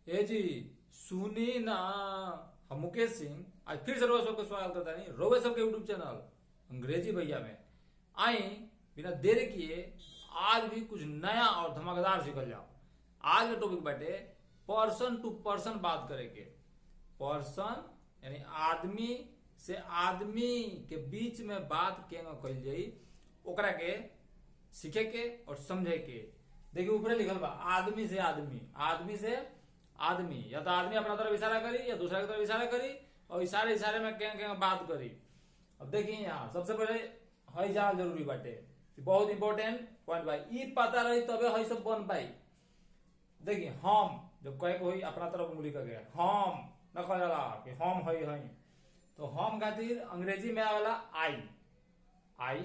ए जी सुनी ना। हम मुकेश सिंह आज फिर से रोज सबका स्वागत करता नहीं रोवे सबके यूट्यूब चैनल अंग्रेजी भैया में। आई बिना देरी किए आज भी कुछ नया और धमाकेदार सीखल जाओ। आज का टॉपिक बाटे पर्सन टू पर्सन बात करेंगे। पर्सन यानी आदमी से आदमी के बीच में बात केना कइल जाई ओकरा के सीखे के और समझे के। देखिए ऊपर लिखल बा आदमी से आदमी, आदमी से आदमी, या तो आदमी अपना तरफ इशारा करी या दूसरा की तरफ इशारा करी और इशारे इशारे में क्या बात करी। अब देखिए यहाँ सबसे पहले हई जाल जरूरी बाटे, बहुत इंपॉर्टेंट पॉइंट भाई। ई पता रही तबे हई सब बन पाई। देखिए हम जब कहे को अपना तरफ उंगली करके हम न कह जाला कि हम हई हई, तो हम खातिर अंग्रेजी में आवेला आई। आई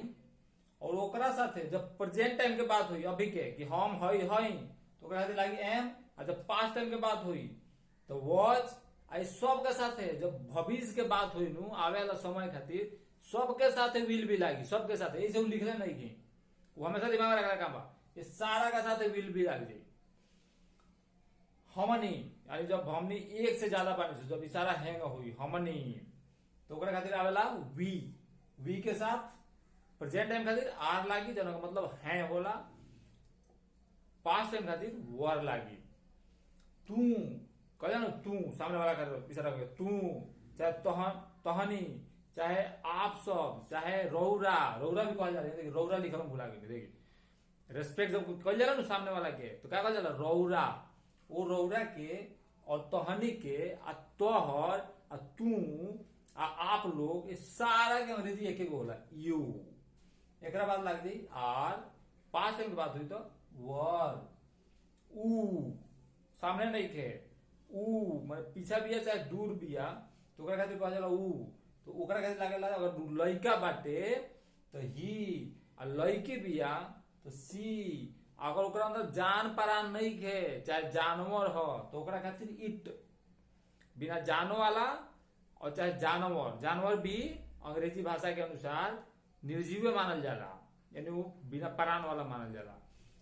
और ओकरा साथे जब प्रेजेंट टाइम के बात हुई अभी के कि हम हई हई तो ओकरा खातिर लागी एम। और जब पास्ट टाइम के बात हुई तो वॉच। आई सब के साथे जब भविष्य के बात हुई नु आवे वाला समय खातिर सबके साथे विल भी लागी, सबके साथे। ऐसे लिखले नहीं की वो हमेशा दिमाग में रखना काम बा। ये सारा का साथे विल भी लाग जाई। हमनी यानी जब हमनी एक से ज्यादा बानी से जब इशारा हैंग हुई हमनी तो ओकरा खातिर आवेला वी। वी के साथ प्रेजेंट टाइम खातिर आर लागी जन का मतलब है होला। पास्ट टाइम खातिर वर लागी। तू कह ना तू सामने वाला कर इशारा कर तू, चाहे तहनी, चाहे आप सब, चाहे रौरा। रौरा भी कहल जाला, देखिए रौरा लिखल भुला गई। देखिए रेस्पेक्ट जब कहल जाला ना सामने वाला के तो क्या कहल जाला रौरा। वो रौरा के और तहनी के आ तोहर आ तू आ आप लोग ये सारा के अंग्रेजी एक एक होला यू। एक बाद लग जाई आर। पास्ट टाइम की बात हुई तो वर। ऊ सामने नहीं थे ऊ मतलब पीछा बिया चाहे दूर बिया तो ओकरा खातिर कहल जाला ऊ। तो ओकरा खातिर लागेला अगर लइका बाटे तो ही आ लइकी बिया तो सी। अगर ओकरा अंदर जान परान नहीं खे चाहे जानवर हो तो ओकरा खातिर इट। बिना जानो वाला और चाहे जानवर, जानवर भी अंग्रेजी भाषा के अनुसार निर्जीव मानल जाला, यानी वो बिना प्राण वाला मानल जाला।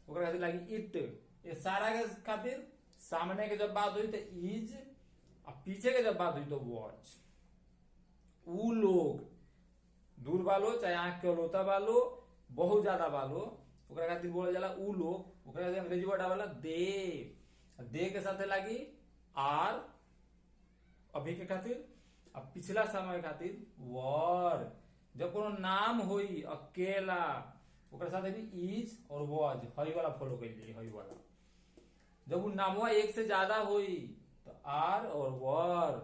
ओकरा खातिर लागी इट। ये सारा के खातिर सामने के जब बात हुई तो इज और पीछे के जब बात हुई तो वॉच। ऊ लोग दूर वालो चाहे आंख के लोता वालो बहुत ज्यादा वालो ओकरा खातिर बोला जाला ऊ लोग। ओकरा खातिर अंग्रेजी वर्ड आवेला दे। दे के साथे लागी आर अभी के खातिर। अब पिछला समय खातिर वर। जब कोनो नाम हुई अकेला ओकरा साथे भी इज और वॉज हई वाला फॉलो कइली हई वाला। जब वो नामवा एक से ज्यादा हुई तो आर और वर।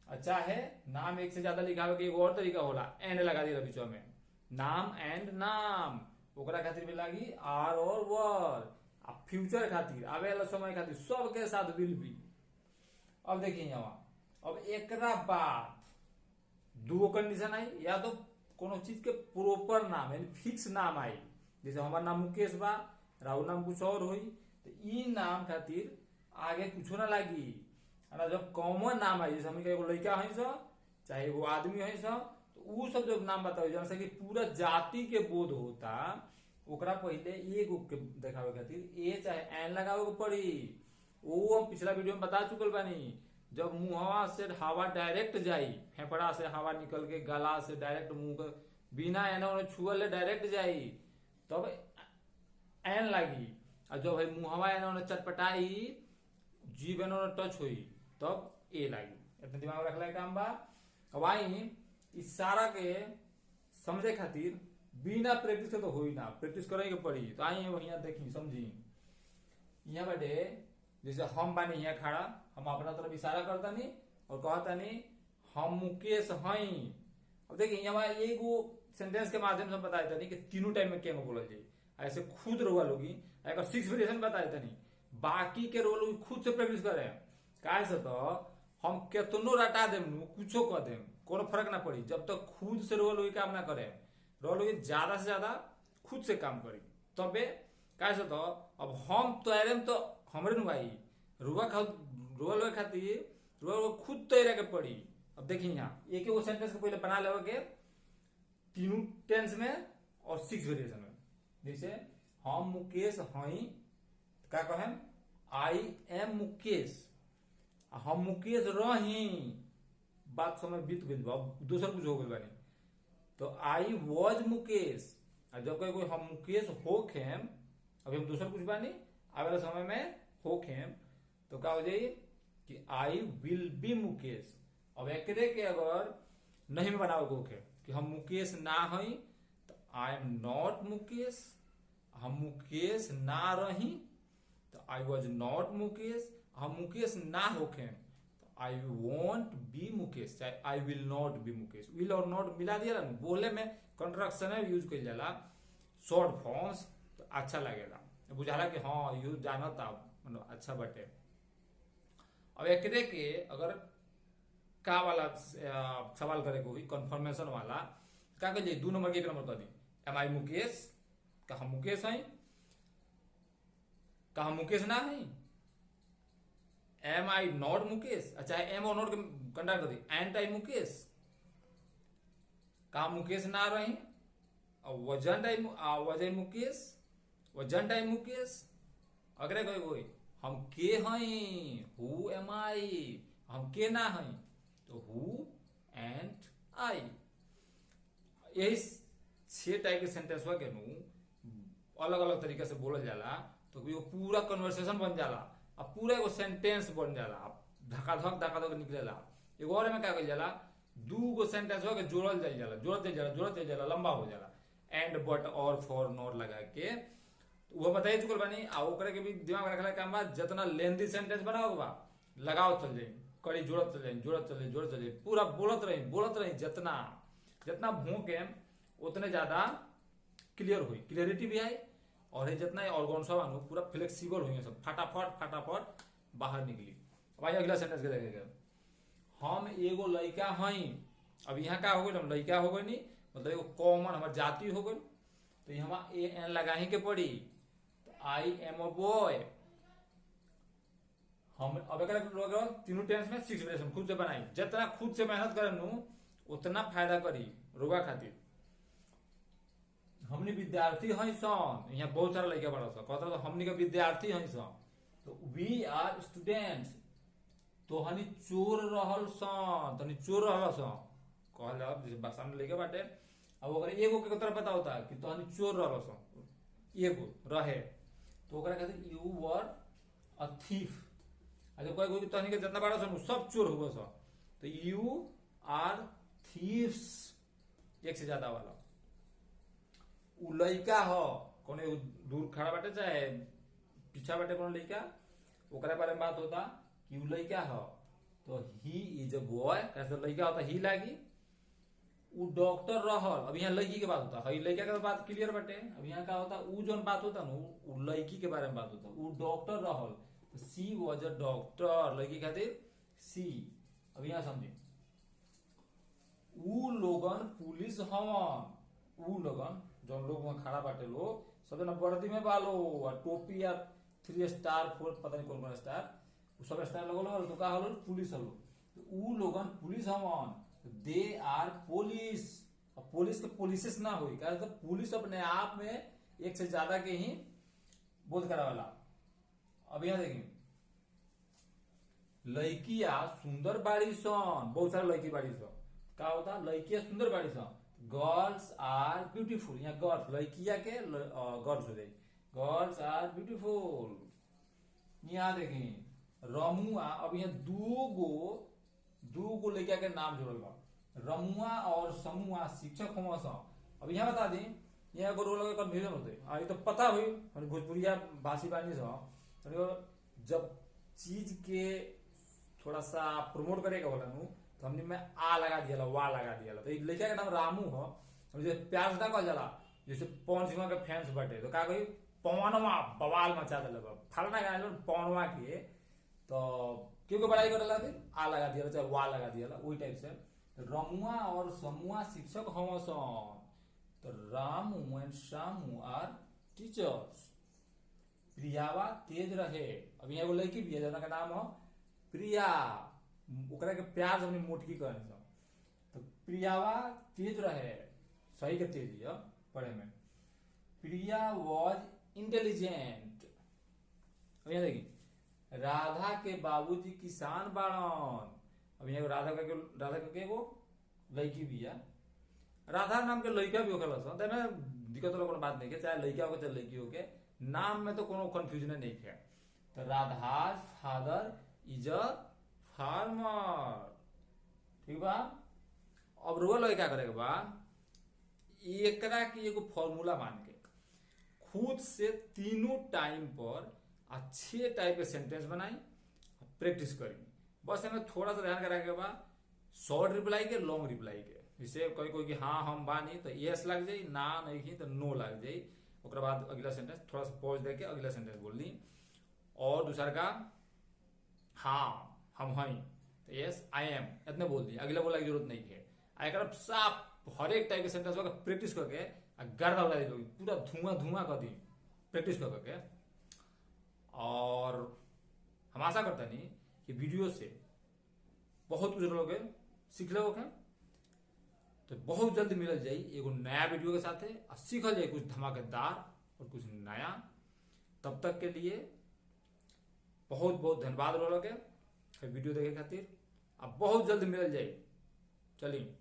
अच्छा है नाम एक से ज्यादा लिखावे के एक और तरीका होला, एंड लगा दिया बीच में। नाम एंड नाम ओकरा खातिर भी लागी आर और वर। अब फ्यूचर खातिर आवे वाला समय खातिर सबके साथ विल बी। अब देखिए यहाँ अब एकरा बाद दो कंडीशन आई, या तो कोनो चीज के प्रॉपर नाम यानी फिक्स नाम आई। जैसे हमारा नाम मुकेश बा, राहुल नाम कुछ और हुई तो ई नाम खातिर आगे कुछ ना लागी। जब कॉमन नाम आई जैसे हमके एगो लड़का है सो चाहे वो आदमी है सो तो ऊ सब जब नाम बताओ जैसे कि पूरा जाति के बोध होता ओकरा पहले एगो के देखावे खातिर ए चाहे एन लगावे को पड़ी। वो हम पिछला वीडियो में बता चुकल बानी। जब मुंहवा से हवा डायरेक्ट जाई, फेफड़ा से हवा निकल के गला से डायरेक्ट मुंह के बिना एने ओने छुअले डायरेक्ट जाई तब एन लागी। और जब भाई मुंहवा एने ओने चटपटाई जीभ एने ओने टच हुई तब ए लागी। इतना दिमाग रखला के काम बा। अब आई इस सारा के समझे खातिर बिना प्रैक्टिस के तो होई ना, प्रैक्टिस करे के पड़ी। तो आई यहाँ देखी समझी। यहाँ बैठे जैसे हम बानी यहाँ खड़ा, हम अपना तरफ इशारा करता नहीं और कहता नहीं हम मुकेश हई। अब देखिए यहाँ एगो सेंटेंस के माध्यम से हम बताया था नहीं कि तीनों टाइम में क्या बोला जाए। ऐसे खुद रोवा लोगी अगर 6 वेरिएशन बताया था नहीं, बाकी के रोल लोग खुद से प्रैक्टिस करे। काहे से तो हम केतनो रटा देम कुछो कह देम कोनो फर्क ना पड़ी जब तक खुद से रोल लोगी काम ना करे। रोल लोगी ज्यादा से ज्यादा खुद से काम करी तबे। काहे से तो अब हम तैयार तो हमरे नु भाई रुआ खातिर रुआ खुद तैयार के पड़ी। अब देखिए यहाँ एक सेंटेंस को पहले बना लेवे के तीनों टेंस में और 6 वेरिएशन में। जैसे हम मुकेश हई का कहें आई एम मुकेश। हम मुकेश रही, बात समय बीत गई बा, दूसर कुछ हो गई बानी। तो आई वॉज मुकेश, जब कोई हम मुकेश होखेम, अभी हम दूसर कुछ बानी, आगे वाला समय में होखेम, तो क्या हो जाई कि आई विल बी मुकेश। अब एकरे के अगर नहीं में बनाओ होखे कि हम मुकेश ना हई, तो आई एम नॉट मुकेश। हम मुकेश ना रही, तो आई वॉज नॉट मुकेश। हम मुकेश ना होखे, तो आई वॉन्ट बी मुकेश, चाहे I will not be Mukesh. Will और नॉट मिला दिया ना, बोले में कंट्रक्शन यूज कर जाला, शॉर्ट फॉर्म्स, तो अच्छा लगेगा, बुझाला कि हाँ यूज जानता, मतलब अच्छा बटे। अब एकरे के अगर का वाला सवाल करे को हुई कन्फर्मेशन वाला, का करिए 2 नंबर के 1 नंबर कर दी, एम आई मुकेश, का हम मुकेश हैं, का हम मुकेश ना है, एम आई नॉट मुकेश, अच्छा एम और नॉट के कंडक्ट कर दी, एंट आई मुकेश, का हम मुकेश ना रही, और वजंट आई मुकेश, वजंट आई मुकेश। अगर कोई हम के हैं, हु एम आई, हम के ना हैं, तो हु एंड आई। यही 6 टाइप के सेंटेंस के अलग अलग तरीके से बोलल जाला, तो वो पूरा कन्वर्सेशन बन जाला, अब पूरा एगो सेंटेंस बन जाला, धकाधक निकलेला। एगो और में क्या कइल जाला, 2 गो सेंटेंस के जोड़ल जाइल जाला, जोड़ते जाला, लंबा हो जाला, एंड बट और फॉर नॉट लगा के। वो बताइए चुकल बानी, आ ओकरे के भी दिमाग में रखला काम बा, जितना लेंथी सेंटेंस बनाओ बा लगाओ चल जाई, कड़ी जोड़त चल जाई, पूरा बोलत रही, जितना भूखे उतने ज्यादा क्लियर हुई, क्लियरिटी भी आई, और ये जितना ऑर्गन सब आनु पूरा फ्लेक्सिबल हुई, सब फटाफट बाहर निकली। भाई अगला सेंटेंस के देखेगा, हम एगो लड़का हई। अब यहाँ का हो गई, हम लड़का हो गई, नहीं मतलब एगो कॉमन हमार जाति हो गई, तो यहाँ ए एन लगा ही के पड़ी, तो आई एम अ बॉय। हम अब तीनों टेंस में 6 वेरिएशन खुद से बनाई, जितना खुद से मेहनत करे उतना फायदा करी रोगा खातिर। हमने विद्यार्थी हैं सन, यहाँ बहुत सारा लड़का बड़ा सा कहता, तो हमने का विद्यार्थी हैं सन, तो वी आर स्टूडेंट्स। तो हनी चोर रहल सन, तो चोर रहल सन कहल जाओ, जैसे भाषा में लेके बाटे। अब अगर एगो के तरह पता होता कि तो हनी चोर रहल सन, एगो रहे, तो ओकरा कहते यू वर अ थीफ। अच्छा कोई तहनी के जितना बड़ा सन सब चोर हुआ सन, तो यू आर थीव्स, एक से ज्यादा वाला। उ लड़का हो कौन दूर खड़ा बाटे चाहे पीछा बाटे कौन लड़का, ओकरा बारे में बात होता कि उ लड़का हो, तो ही इज अ बॉय, कैसे लड़का होता ही लागी। उ डॉक्टर रहल, अब यहाँ लड़की के बात होता है, लड़का का बात क्लियर बाटे। अब यहाँ का होता उ जो बात होता ना, उ लड़की के बारे में बात होता, उ डॉक्टर रहल, तो सी वॉज अ डॉक्टर, लड़की खातिर सी। अब यहाँ समझे, उ लोगन पुलिस हवन, उ लोगन जो लोग वहां खड़ा बाटे लोग सब ना वर्दी में बालो, और टोपी या 3 स्टार 4 पता नहीं कौन स्टार, सब स्टार लगल, तो का हलो पुलिस हलो, तो उ लोगन पुलिस हवन, दे आर पुलिस। अब पुलिस के पुलिस ना हुई, क्या तो पुलिस अपने आप में एक से ज्यादा के ही बोध करावाला। अब यहाँ देखिए, लड़किया सुंदर बाड़ी सन, बहुत सारा लड़की बाड़ी सन, क्या होता लड़किया सुंदर बाड़ी सन, गर्ल्स आर ब्यूटीफुल। यहाँ गर्ल्स लड़किया के गर्ल्स हो जाए, गर्ल्स आर ब्यूटीफुल। यहाँ देखिए रमुआ, अब यहाँ दू गो लड़किया के नाम जुड़ल बा, रमुआ और समुआ शिक्षक हों सन। अब यहाँ बता दी, यहाँ एगो रोल के कंफ्यूजन होते, ये तो पता हुई भोजपुरिया भाषी बानी सन, जब चीज के थोड़ा सा प्रमोट करेगा बोला तो हमने में आ लगा दिया, वा लगा दिया, तो लड़का का नाम रामू हो, जैसे प्यार से कहल जाला, जैसे पवन सिंह के फैंस बटे, तो का कही पवनवा बवाल मचा दिल, फलना गाने पवनवा के, तो क्योंकि बड़ाई कर आ लगा दिया चाहे वा लगा दिया, वही टाइप से। तो रमुआ और समुआ शिक्षक हम सन, तो Ramu and Shamu are teachers. प्रियावा तेज रहे, अब यहाँ एगो लड़की भी है जिनका नाम हो प्रिया, ओकरा के प्यार से मोटकी कहनी सब, तो प्रियावा तेज रहे, सही के तेज है पढ़े में। Priya was intelligent. अब यहाँ देखिए राधा के बाबूजी किसान बाड़न। अब यहाँ राधा के एगो लड़की भी है, राधा नाम के लड़का भी होखेला सन, तो एमे दिक्कत वाला कोनो बात नहीं है, चाहे लड़का हो चाहे लड़की हो के, नाम में तो कोनो कंफ्यूजन नहीं है। तो Radha's father is a farmer, ठीक बा। अब रुआ लोग क्या करेगा बा, एकरा की एगो फॉर्मूला मान के खुद से तीनों टाइम पर अच्छे टाइप के सेंटेंस बनाई, प्रैक्टिस करी। बस हमें थोड़ा सा ध्यान करा के बा, शॉर्ट रिप्लाई के, लॉन्ग रिप्लाई के। जैसे कोई कोई कि हाँ हम बानी तो यस लग जाई, ना नहीं तो नो लग जाई। ओकरा बाद अगला सेंटेंस थोड़ा सा पॉज दे के अगला सेंटेंस बोल दी। और दूसरा का हाँ हम हई तो यस आई एम इतने बोल दी, अगला बोला की जरूरत नहीं है। एक साफ हर एक टाइप के सेंटेंस प्रैक्टिस करके गर्दा उड़ा दी, पूरा धुआं धुआं कर दी प्रैक्टिस करके। और हम आशा करते नहीं कि वीडियो से बहुत कुछ लोग सीख लोगे, तो बहुत जल्द मिल जाए एगो नया वीडियो के साथ और सीखल जाए कुछ धमाकेदार और कुछ नया। तब तक के लिए बहुत बहुत धन्यवाद लोगे वीडियो देखे खातिर। अब बहुत जल्द मिल जाए, चलिए।